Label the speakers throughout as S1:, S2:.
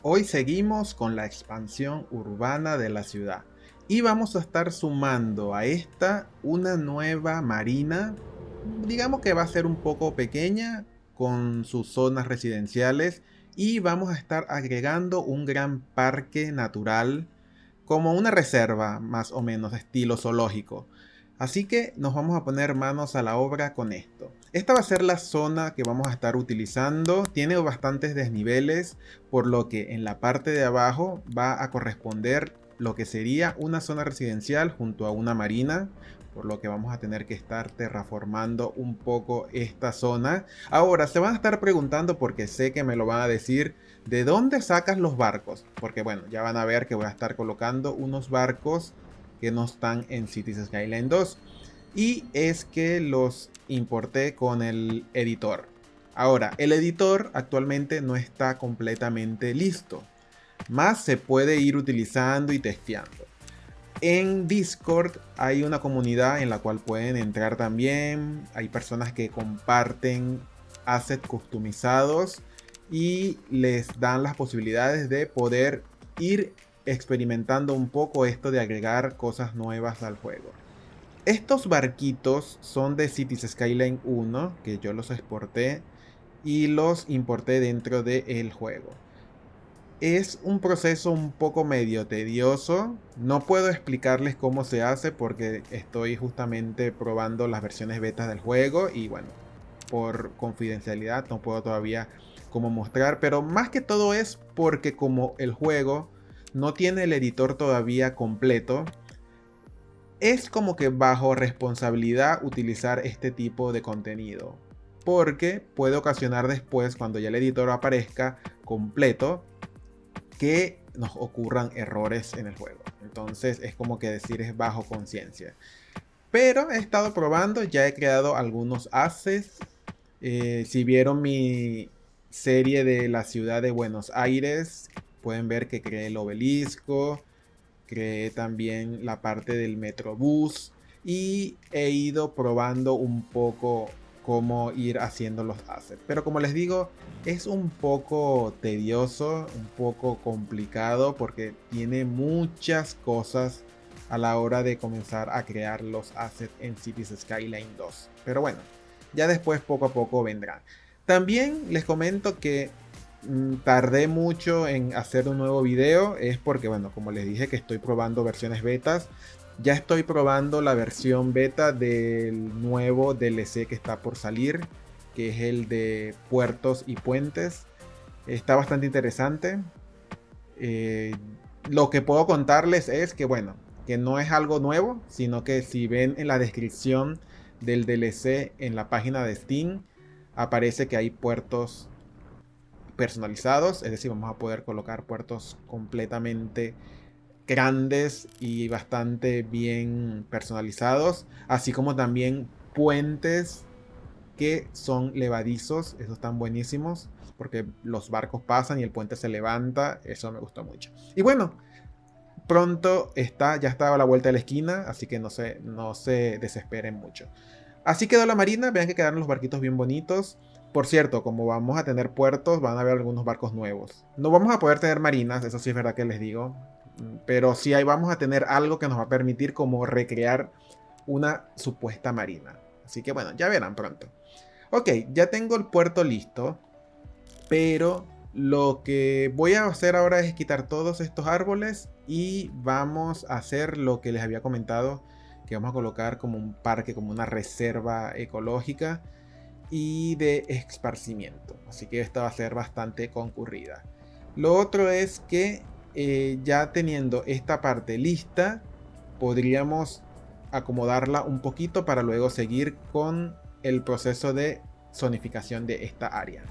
S1: Hoy seguimos con la expansión urbana de la ciudad y vamos a estar sumando a esta una nueva marina. Digamos que va a ser un poco pequeña con sus zonas residenciales y vamos a estar agregando un gran parque natural como una reserva más o menos estilo zoológico. Así que nos vamos a poner manos a la obra con esto. Esta va a ser la zona que vamos a estar utilizando. Tiene bastantes desniveles, por lo que en la parte de abajo va a corresponder lo que sería una zona residencial junto a una marina, por lo que vamos a tener que estar terraformando un poco esta zona. Ahora se van a estar preguntando, porque sé que me lo van a decir, ¿de dónde sacas los barcos? Porque bueno, ya van a ver que voy a estar colocando unos barcos que no están en Cities Skyline 2. Y es que los importé con el editor. Ahora, el editor actualmente no está completamente listo, más se puede ir utilizando y testeando. En Discord hay una comunidad en la cual pueden entrar también. Hay personas que comparten assets customizados y les dan las posibilidades de poder ir experimentando un poco esto de agregar cosas nuevas al juego. Estos barquitos son de Cities Skyline 1, que yo los exporté y los importé dentro del juego. Es un proceso un poco medio tedioso. No puedo explicarles cómo se hace porque estoy justamente probando las versiones betas del juego y bueno, por confidencialidad no puedo todavía como mostrar, pero más que todo es porque como el juego no tiene el editor todavía completo, es como que bajo responsabilidad utilizar este tipo de contenido, porque puede ocasionar después, cuando ya el editor aparezca completo, que nos ocurran errores en el juego. Entonces es como que decir es bajo conciencia. Pero he estado probando, ya he creado algunos assets. Si vieron mi serie de la ciudad de Buenos Aires, pueden ver que creé el obelisco, creé también la parte del Metrobús y he ido probando un poco cómo ir haciendo los assets. Pero como les digo, es un poco tedioso, un poco complicado porque tiene muchas cosas a la hora de comenzar a crear los assets en Cities Skyline 2. Pero bueno, ya después poco a poco vendrán. También les comento que tardé mucho en hacer un nuevo video. Es porque, bueno, como les dije que estoy probando versiones betas. Ya estoy probando la versión beta del nuevo DLC que está por salir, que es el de puertos y puentes. Está bastante interesante. Eh, lo que puedo contarles es que, bueno, que no es algo nuevo, sino que si ven en la descripción del DLC en la página de Steam, aparece que hay puertos personalizados, es decir, vamos a poder colocar puertos completamente grandes y bastante bien personalizados, así como también puentes que son levadizos, esos están buenísimos, porque los barcos pasan y el puente se levanta, eso me gustó mucho. Y bueno, pronto está, ya está a la vuelta de la esquina, así que no se desesperen mucho. Así quedó la marina, vean que quedaron los barquitos bien bonitos. Por cierto, como vamos a tener puertos, van a haber algunos barcos nuevos. No vamos a poder tener marinas, eso sí es verdad que les digo. Pero sí ahí vamos a tener algo que nos va a permitir como recrear una supuesta marina. Así que bueno, ya verán pronto. Ok, ya tengo el puerto listo. Pero lo que voy a hacer ahora es quitar todos estos árboles y vamos a hacer lo que les había comentado, que vamos a colocar como un parque, como una reserva ecológica y de esparcimiento. Así que esta va a ser bastante concurrida. Lo otro es que ya teniendo esta parte lista, podríamos acomodarla un poquito para luego seguir con el proceso de zonificación de esta área.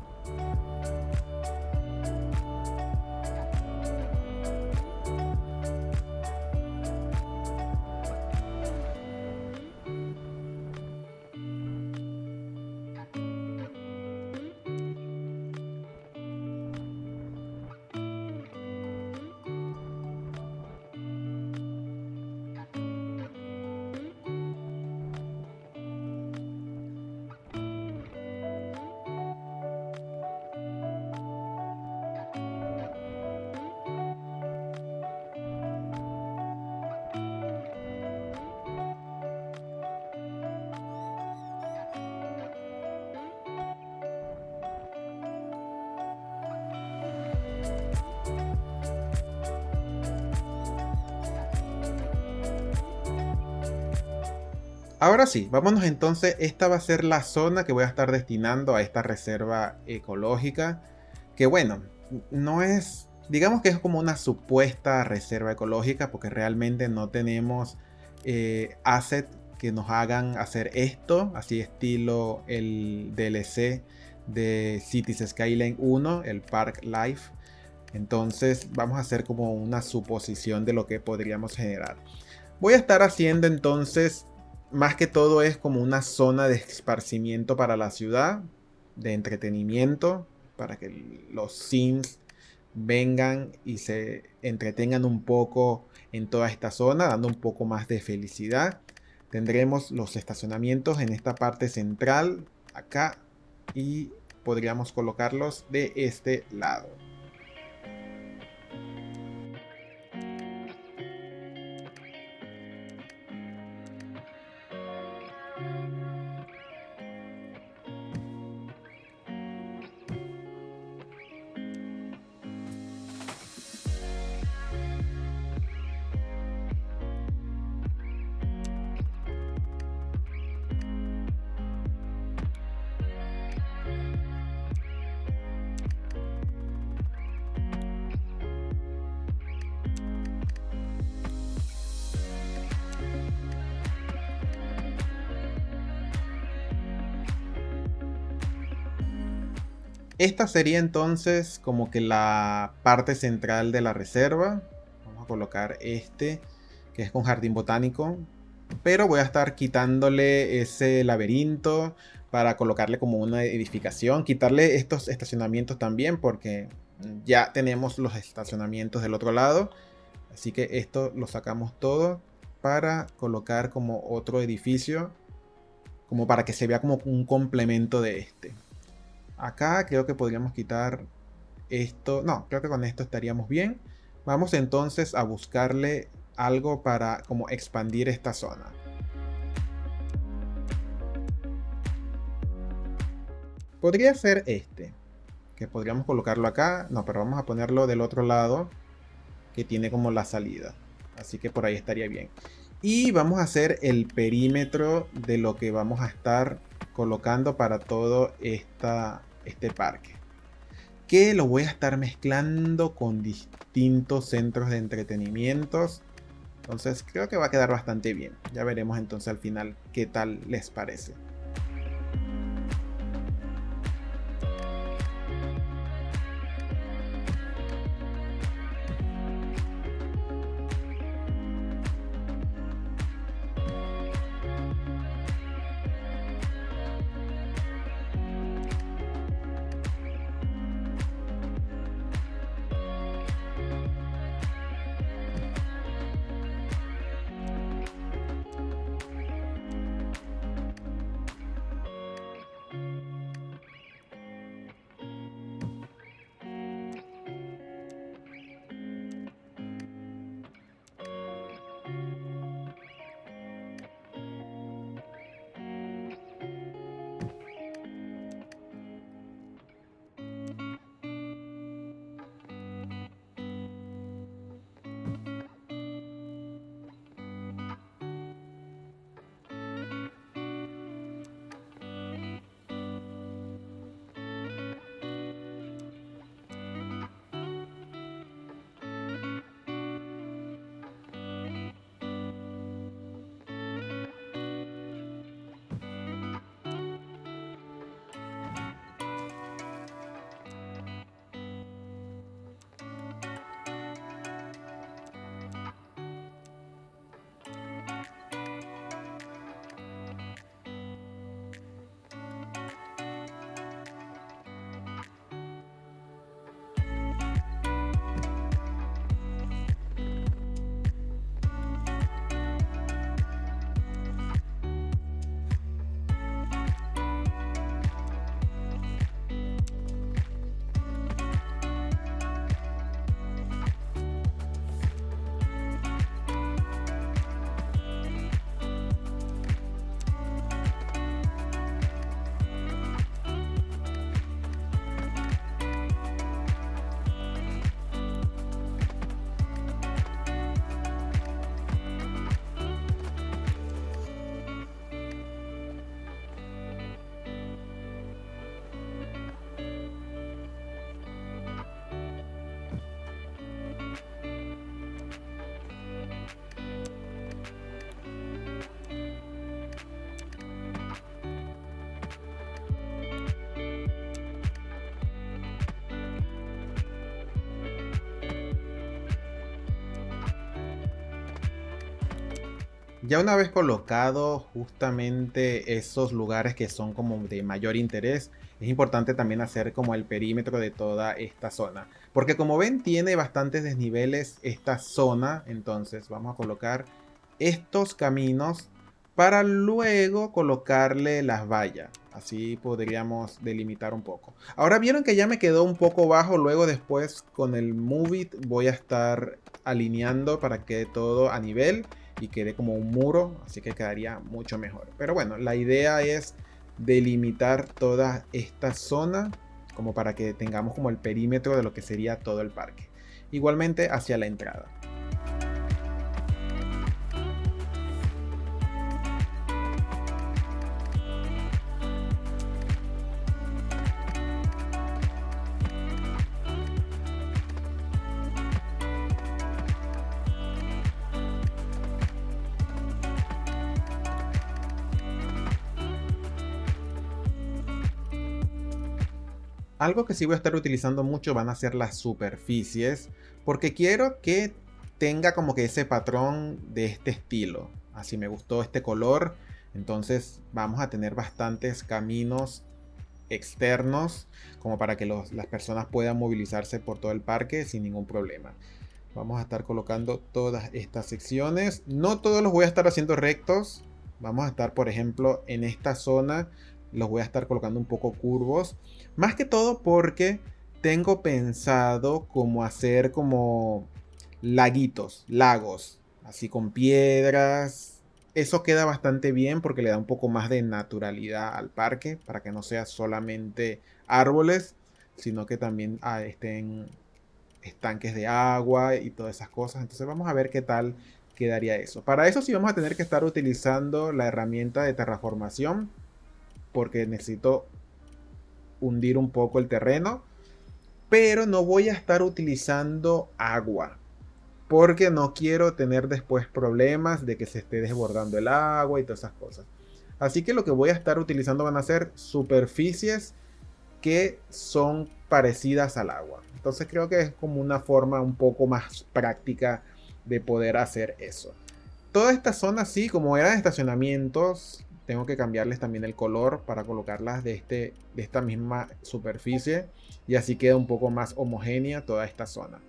S1: Ahora sí, vámonos entonces. Esta va a ser la zona que voy a estar destinando a esta reserva ecológica. Que bueno, no es, digamos que es como una supuesta reserva ecológica porque realmente no tenemos assets que nos hagan hacer esto, así estilo el DLC de Cities Skyline 1, el Park Life. Entonces vamos a hacer como una suposición de lo que podríamos generar. Voy a estar haciendo entonces, más que todo es como una zona de esparcimiento para la ciudad, de entretenimiento, para que los Sims vengan y se entretengan un poco en toda esta zona, dando un poco más de felicidad. Tendremos los estacionamientos en esta parte central, acá, y podríamos colocarlos de este lado. Esta sería entonces como que la parte central de la reserva. Vamos a colocar este, que es con jardín botánico. Pero voy a estar quitándole ese laberinto para colocarle como una edificación. Quitarle estos estacionamientos también porque ya tenemos los estacionamientos del otro lado. Así que esto lo sacamos todo para colocar como otro edificio. Como para que se vea como un complemento de este. Acá creo que podríamos quitar esto. No, creo que con esto estaríamos bien. Vamos entonces a buscarle algo para como expandir esta zona. Podría ser este, que podríamos colocarlo acá. No, pero vamos a ponerlo del otro lado, que tiene como la salida. Así que por ahí estaría bien. Y vamos a hacer el perímetro de lo que vamos a estar colocando para todo este parque. Que lo voy a estar mezclando con distintos centros de entretenimientos. Entonces creo que va a quedar bastante bien. Ya veremos entonces al final qué tal les parece. Ya una vez colocado justamente esos lugares que son como de mayor interés, es importante también hacer como el perímetro de toda esta zona. Porque como ven, tiene bastantes desniveles esta zona. Entonces vamos a colocar estos caminos para luego colocarle las vallas. Así podríamos delimitar un poco. Ahora vieron que ya me quedó un poco bajo. Luego después con el Move It voy a estar alineando para que todo a nivel y quede como un muro, así que quedaría mucho mejor. Pero bueno, la idea es delimitar toda esta zona como para que tengamos como el perímetro de lo que sería todo el parque. Igualmente hacia la entrada. Algo que sí voy a estar utilizando mucho van a ser las superficies, porque quiero que tenga como que ese patrón de este estilo. Así me gustó este color, entonces vamos a tener bastantes caminos externos como para que las personas puedan movilizarse por todo el parque sin ningún problema. Vamos a estar colocando todas estas secciones. No todos los voy a estar haciendo rectos. Vamos a estar, por ejemplo, en esta zona los voy a estar colocando un poco curvos. Más que todo porque tengo pensado como hacer como laguitos, lagos, así con piedras. Eso queda bastante bien porque le da un poco más de naturalidad al parque para que no sea solamente árboles, sino que también estén estanques de agua y todas esas cosas. Entonces vamos a ver qué tal quedaría eso. Para eso sí vamos a tener que estar utilizando la herramienta de terraformación porque necesito hundir un poco el terreno, pero no voy a estar utilizando agua porque no quiero tener después problemas de que se esté desbordando el agua y todas esas cosas. Así que lo que voy a estar utilizando van a ser superficies que son parecidas al agua. Entonces creo que es como una forma un poco más práctica de poder hacer eso. Toda esta zona, sí, como eran estacionamientos, tengo que cambiarles también el color para colocarlas de esta misma superficie y así queda un poco más homogénea toda esta zona.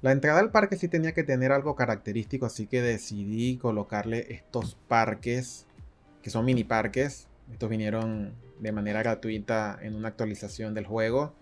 S1: La entrada al parque sí tenía que tener algo característico, así que decidí colocarle estos parques, que son mini parques. Estos vinieron de manera gratuita en una actualización del juego.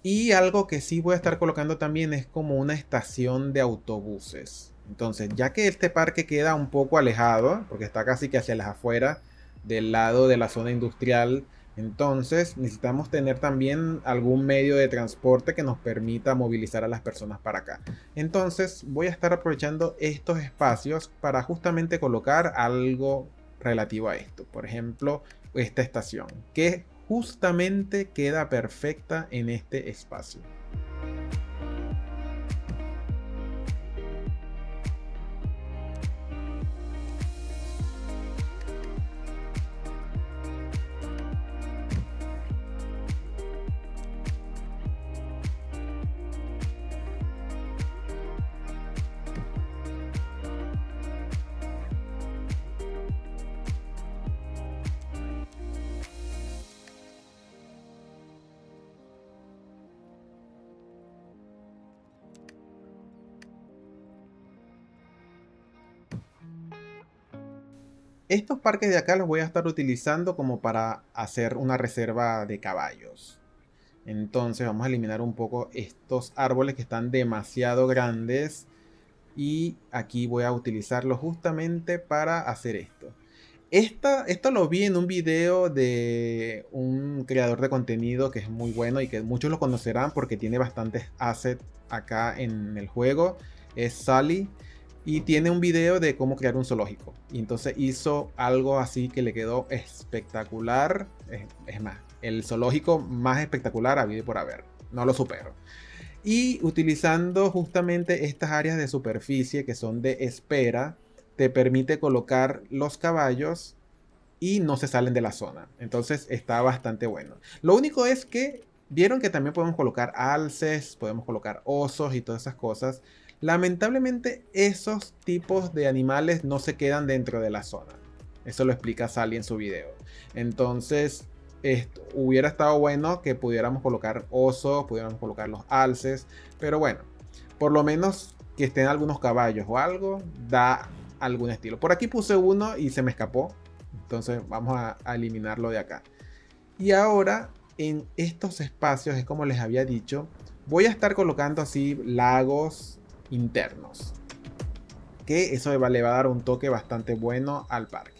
S1: Y algo que sí voy a estar colocando también es como una estación de autobuses. Entonces, ya que este parque queda un poco alejado, porque está casi que hacia las afueras del lado de la zona industrial, entonces necesitamos tener también algún medio de transporte que nos permita movilizar a las personas para acá. Entonces voy a estar aprovechando estos espacios para justamente colocar algo relativo a esto. Por ejemplo, esta estación, que justamente queda perfecta en este espacio. Estos parques de acá los voy a estar utilizando como para hacer una reserva de caballos. Entonces vamos a eliminar un poco estos árboles que están demasiado grandes. Y aquí voy a utilizarlo justamente para hacer esto. Esto lo vi en un video de un creador de contenido que es muy bueno y que muchos lo conocerán porque tiene bastantes assets acá en el juego. Es Sally y tiene un video de cómo crear un zoológico. Y entonces hizo algo así que le quedó espectacular. Es más, el zoológico más espectacular habido y por haber. No lo supero. Y utilizando justamente estas áreas de superficie que son de espera, te permite colocar los caballos y no se salen de la zona. Entonces está bastante bueno. Lo único es que vieron que también podemos colocar alces, podemos colocar osos y todas esas cosas. Lamentablemente esos tipos de animales no se quedan dentro de la zona. Eso lo explica Sally en su video. Entonces hubiera estado bueno que pudiéramos colocar osos, pudiéramos colocar los alces. Pero bueno, por lo menos que estén algunos caballos o algo, da algún estilo. Por aquí puse uno y se me escapó. Entonces vamos a eliminarlo de acá. Y ahora en estos espacios, es como les había dicho, voy a estar colocando así lagos internos. Que eso le va a dar un toque bastante bueno al parque.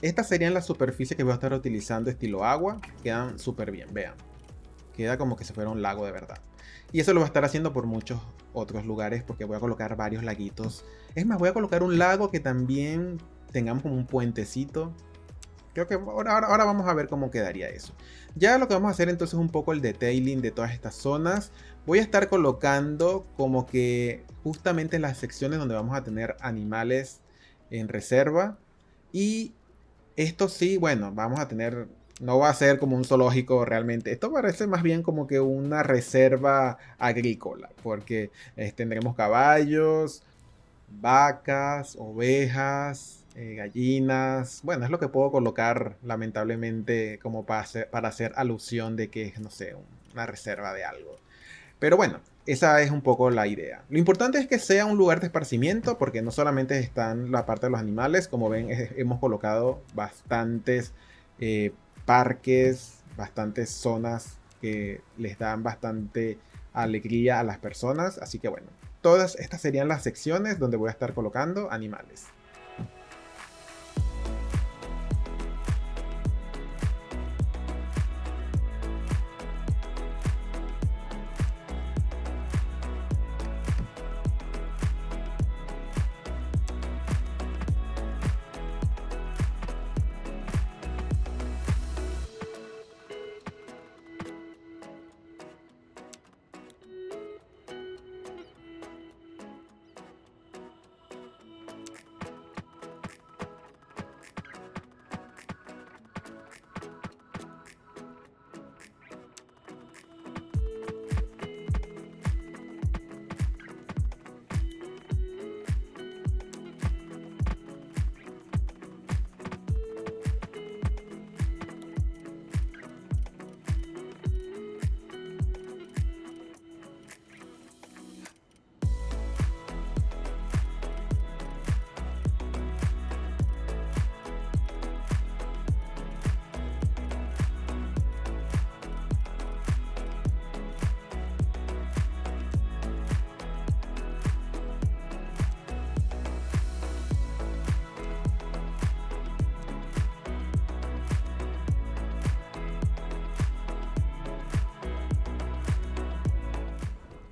S1: Estas serían las superficies que voy a estar utilizando estilo agua. Quedan súper bien, vean. Queda como que si fuera un lago de verdad. Y eso lo voy a estar haciendo por muchos otros lugares porque voy a colocar varios laguitos. Es más, voy a colocar un lago que también tengamos como un puentecito. Creo que ahora vamos a ver cómo quedaría eso. Ya lo que vamos a hacer entonces es un poco el detailing de todas estas zonas. Voy a estar colocando como que justamente las secciones donde vamos a tener animales en reserva. Y esto sí, bueno, vamos a tener, no va a ser como un zoológico realmente. Esto parece más bien como que una reserva agrícola, porque tendremos caballos, vacas, ovejas, gallinas. Bueno, es lo que puedo colocar lamentablemente como para hacer alusión de que es, no sé, una reserva de algo. Pero bueno, esa es un poco la idea. Lo importante es que sea un lugar de esparcimiento, porque no solamente están la parte de los animales, como ven, hemos colocado bastantes parques, bastantes zonas que les dan bastante alegría a las personas. Así que bueno, todas estas serían las secciones donde voy a estar colocando animales.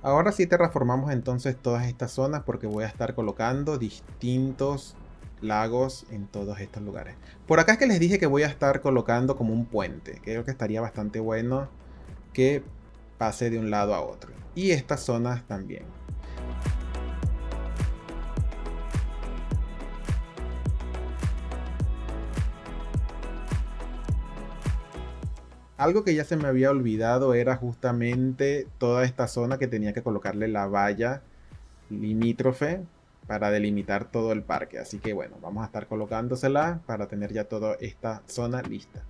S1: Ahora sí terraformamos entonces todas estas zonas porque voy a estar colocando distintos lagos en todos estos lugares. Por acá es que les dije que voy a estar colocando como un puente. Creo que estaría bastante bueno que pase de un lado a otro. Y estas zonas también. algo que ya se me había olvidado era justamente toda esta zona que tenía que colocarle la valla limítrofe para delimitar todo el parque. Así que bueno, vamos a estar colocándosela para tener ya toda esta zona lista.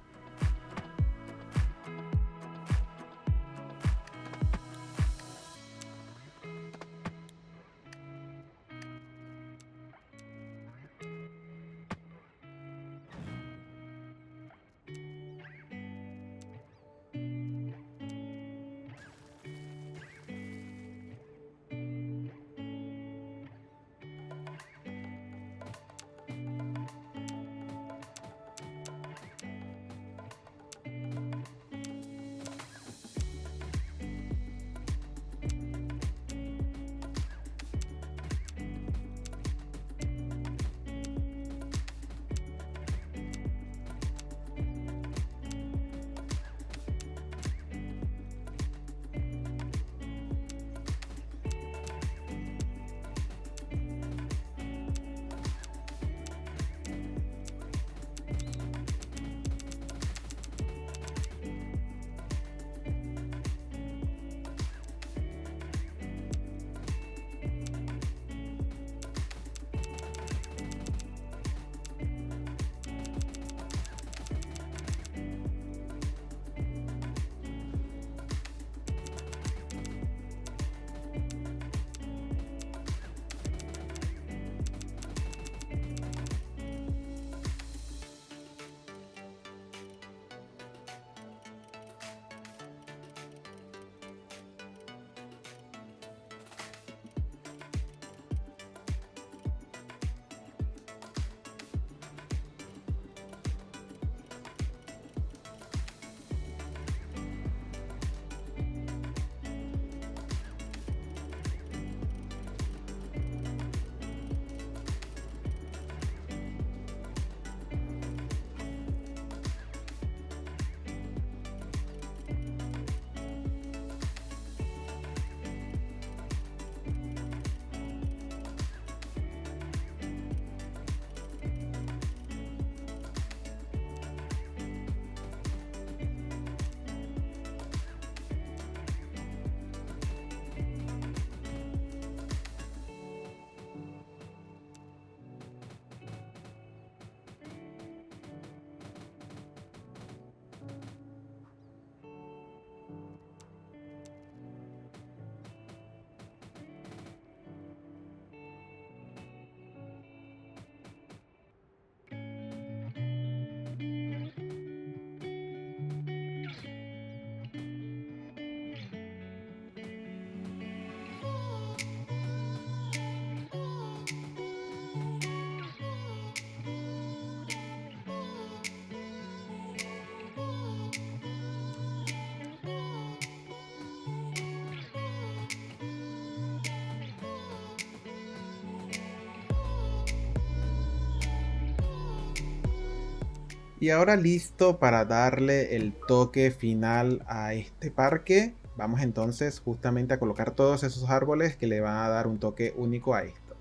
S1: Y ahora listo para darle el toque final a este parque. Vamos entonces justamente a colocar todos esos árboles que le van a dar un toque único a esto.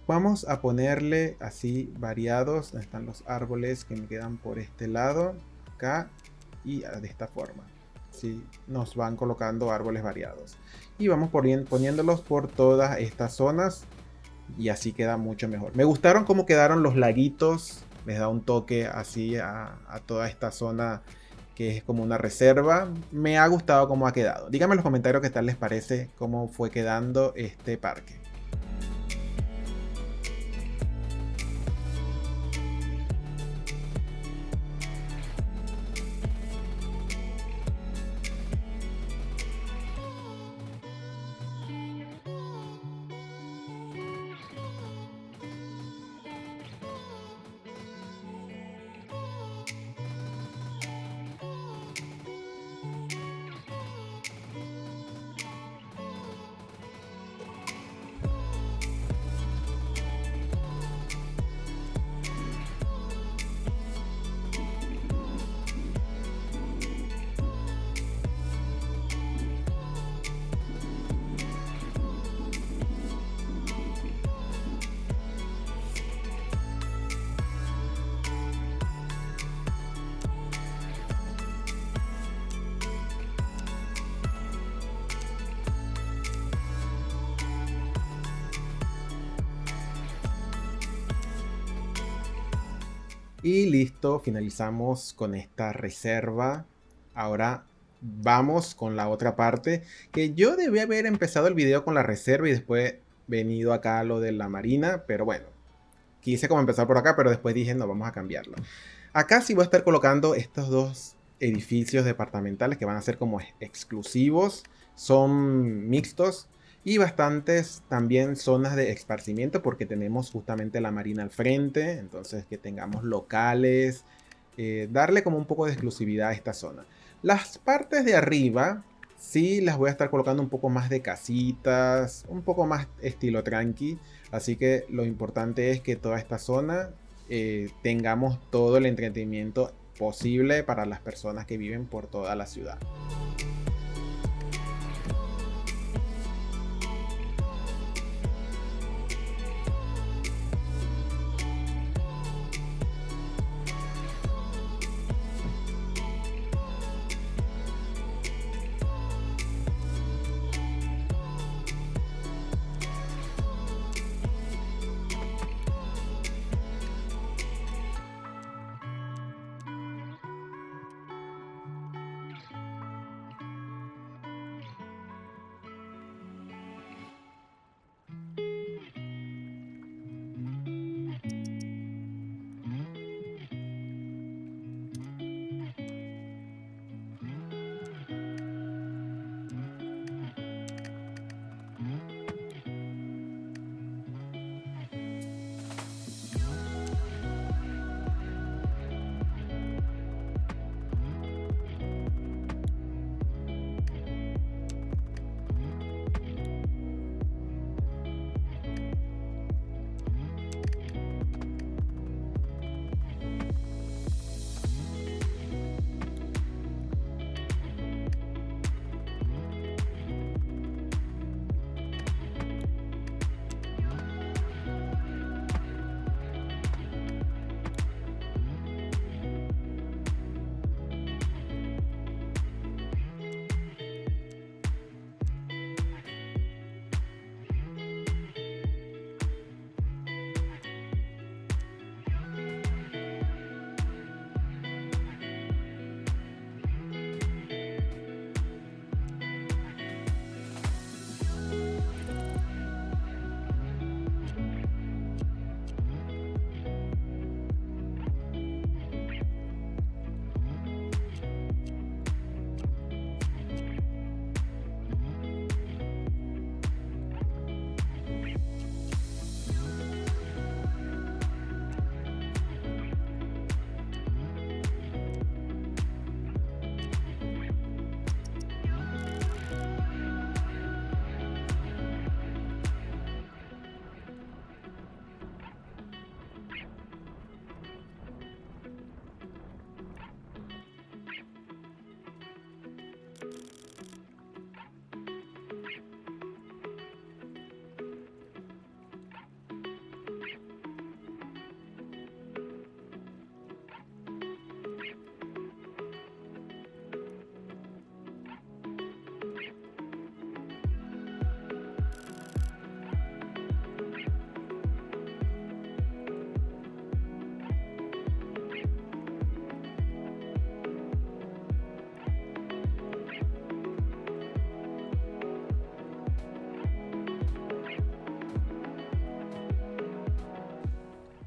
S1: Vamos a ponerle así variados. ¿Dónde están los árboles que me quedan por este lado? Acá y de esta forma. Así nos van colocando árboles variados. Y vamos poniéndolos por todas estas zonas. Y así queda mucho mejor. Me gustaron cómo quedaron los laguitos. Les da un toque así a toda esta zona que es como una reserva. Me ha gustado cómo ha quedado. Díganme en los comentarios qué tal les parece cómo fue quedando este parque. Y listo, finalizamos con esta reserva. Ahora vamos con la otra parte, que yo debí haber empezado el video con la reserva y después venido acá a lo de la marina, pero bueno, quise como empezar por acá, pero después dije no, vamos a cambiarlo. Acá sí voy a estar colocando estos dos edificios departamentales que van a ser como exclusivos, son mixtos y bastantes también zonas de esparcimiento porque tenemos justamente la marina al frente, entonces que tengamos locales, darle como un poco de exclusividad a esta zona. Las partes de arriba sí las voy a estar colocando un poco más de casitas, un poco más estilo tranqui, así que lo importante es que toda esta zona tengamos todo el entretenimiento posible para las personas que viven por toda la ciudad.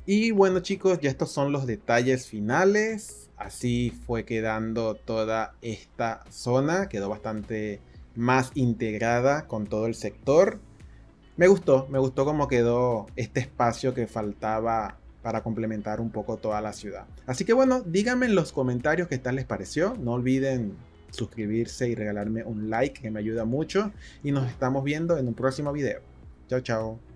S1: Y bueno chicos, ya estos son los detalles finales. Así fue quedando toda esta zona. Quedó bastante más integrada con todo el sector. Me gustó cómo quedó este espacio que faltaba para complementar un poco toda la ciudad. Así que bueno, díganme en los comentarios qué tal les pareció. No olviden suscribirse y regalarme un like que me ayuda mucho. Y nos estamos viendo en un próximo video. Chao, chao.